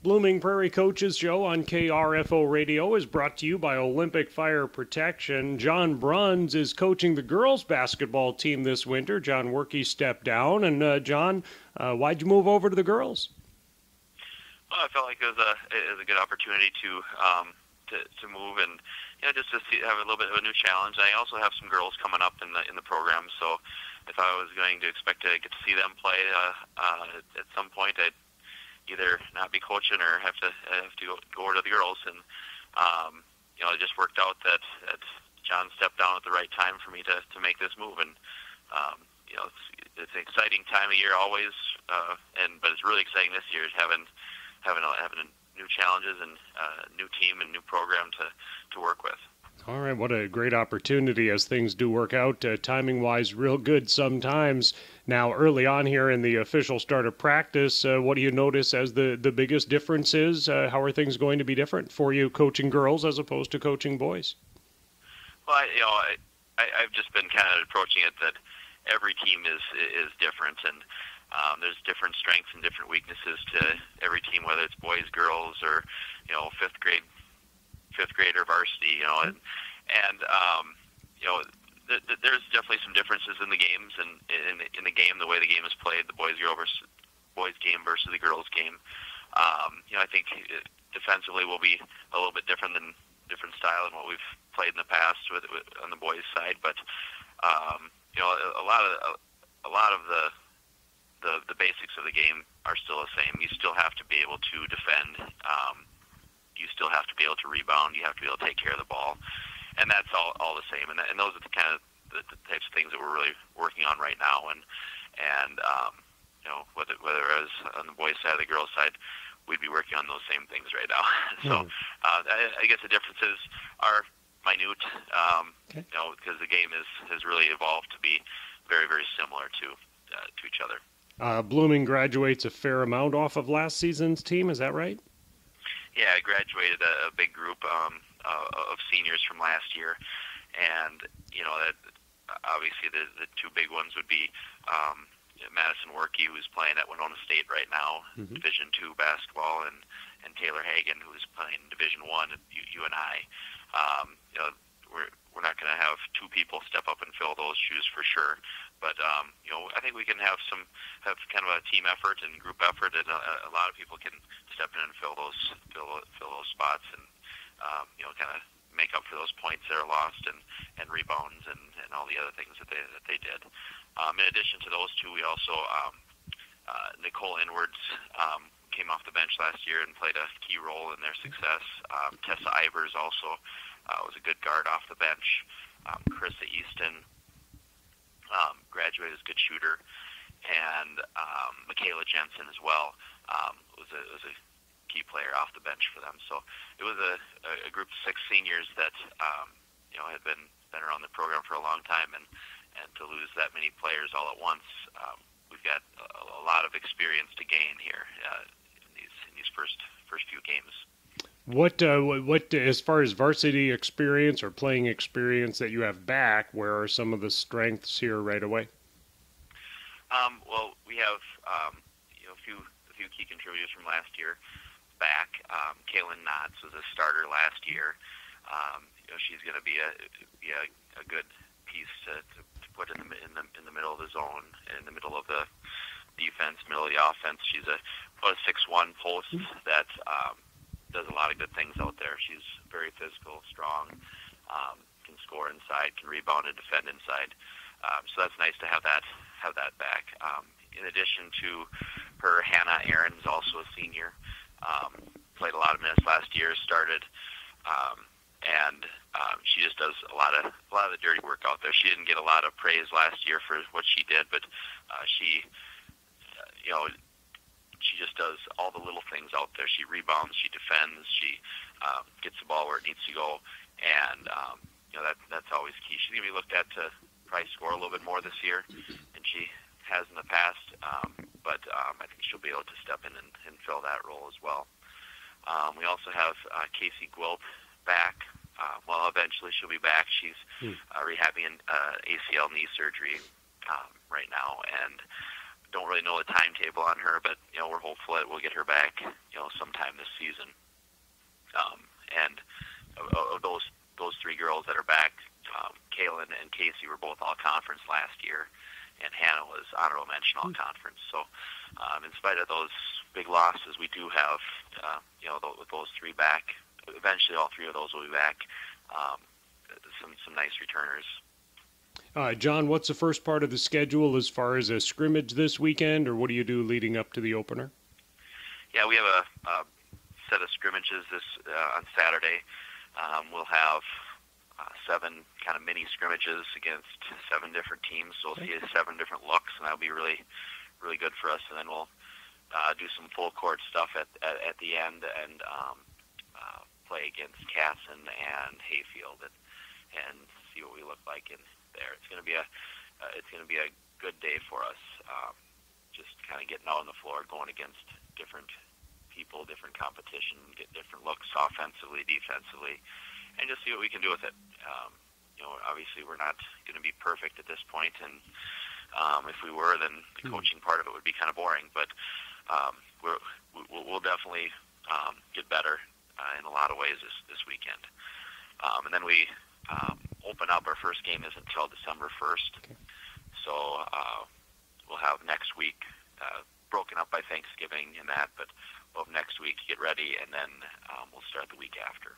Blooming Prairie Coaches Show on KRFO Radio is brought to you by Olympic Fire Protection. John Bruns is coaching the girls basketball team this winter. John Workey stepped down. And John, why'd you move over to the girls? Well, I felt like it was a good opportunity to move and just to have a little bit of a new challenge. I also have some girls coming up in the program, so if I was going to expect to get to see them play at some point, I'd either not be coaching or have to go over to the girls. And it just worked out that John stepped down at the right time for me to make this move. And it's an exciting time of year always, but it's really exciting this year having new challenges and new team and new program to work with. All right, what a great opportunity as things do work out, timing-wise, real good sometimes. Now, early on here in the official start of practice, what do you notice as the biggest differences? How are things going to be different for you coaching girls as opposed to coaching boys? Well, I've just been kind of approaching it that every team is different, and there's different strengths and different weaknesses to every team, whether it's boys, girls, or fifth grade or varsity. There's definitely some differences in the games and in the game, the way the game is played, the boys game versus the girls game. I think defensively will be a little bit different style than what we've played in the past on the boys' side, but a lot of the basics of the game are still the same. You still have to be able to defend. You still have to be able to rebound. You have to be able to take care of the ball, and that's all the same. And those are the kind of the types of things that we're really working on right now. And whether it was on the boys' side or the girls' side, we'd be working on those same things right now. So I guess the differences are minute, because the game has really evolved to be very, very similar to each other. Blooming graduates a fair amount off of last season's team, is that right? Yeah, I graduated a big group of seniors from last year, and that obviously the two big ones would be Madison Workey, who's playing at Winona State right now, Division II basketball, and Taylor Hagan, who's playing Division I at UNI. We're not going to have two people step up and fill those shoes for sure, but I think we can have kind of a team effort and group effort, and a lot of people can step in and fill those spots, and kind of make up for those points that are lost, and rebounds, and all the other things that they did. In addition to those two, we also Nicole Inwards came off the bench last year and played a key role in their success. Tessa Ivers also was a good guard off the bench. Carissa Easton graduated as a good shooter, and Michaela Jensen as well was a key player off the bench for them. So it was a group of 6 seniors that had been around the program for a long time, and to lose that many players all at once, we've got a lot of experience to gain here in these first few games. What as far as varsity experience or playing experience that you have back, where are some of the strengths here right away? Well, we have a few key contributors from last year back. Kaylin Knotts was a starter last year. She's going to be a good piece to put in the middle of the zone, in the middle of the defense, middle of the offense. She's about a 6'1" post that does a lot of good things out there. She's very physical, strong, can score inside, can rebound and defend inside. So that's nice to have that back. In addition to her, Hannah Aaron's also a senior. Played a lot of minutes last year, started, and she just does a lot of the dirty work out there. She didn't get a lot of praise last year for what she did, but she just does all the little things out there. She rebounds, she defends, she gets the ball where it needs to go, and that's always key. She's going to be looked at to probably score a little bit more this year than she has in the past, but I think she'll be able to step in and fill that role as well. We also have Casey Gwilt back. Well, eventually she'll be back. She's rehabbing ACL knee surgery right now, and don't really know the timetable on her, but we're hopeful that we'll get her back sometime this season. And of those three girls that are back, Kaylin and Casey were both all conference last year, and Hannah was honorable mention all conference. So in spite of those big losses, we do have with those three back. Eventually, all three of those will be back. Some nice returners. John, what's the first part of the schedule as far as a scrimmage this weekend, or what do you do leading up to the opener? Yeah, we have a set of scrimmages this on Saturday. We'll have 7 kind of mini scrimmages against 7 different teams. So we'll see 7 different looks, and that'll be really, really good for us. And then we'll do some full court stuff at the end and play against Casson and Hayfield and see what we look like in there. It's going to be a good day for us. Just kind of getting out on the floor, going against different people, different competition, get different looks offensively, defensively, and just see what we can do with it. Obviously we're not going to be perfect at this point, and if we were, then the coaching part of it would be kind of boring. But we'll definitely get better in a lot of ways this weekend. And then we open up. Our first game isn't until December 1st, so we'll have next week broken up by Thanksgiving and that, but we'll have next week to get ready, and then we'll start the week after.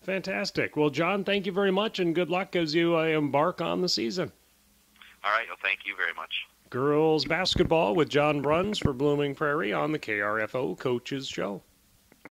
Fantastic. Well, John, thank you very much, and good luck as you embark on the season. All right. Well, thank you very much. Girls basketball with John Bruns for Blooming Prairie on the KRFO Coaches Show.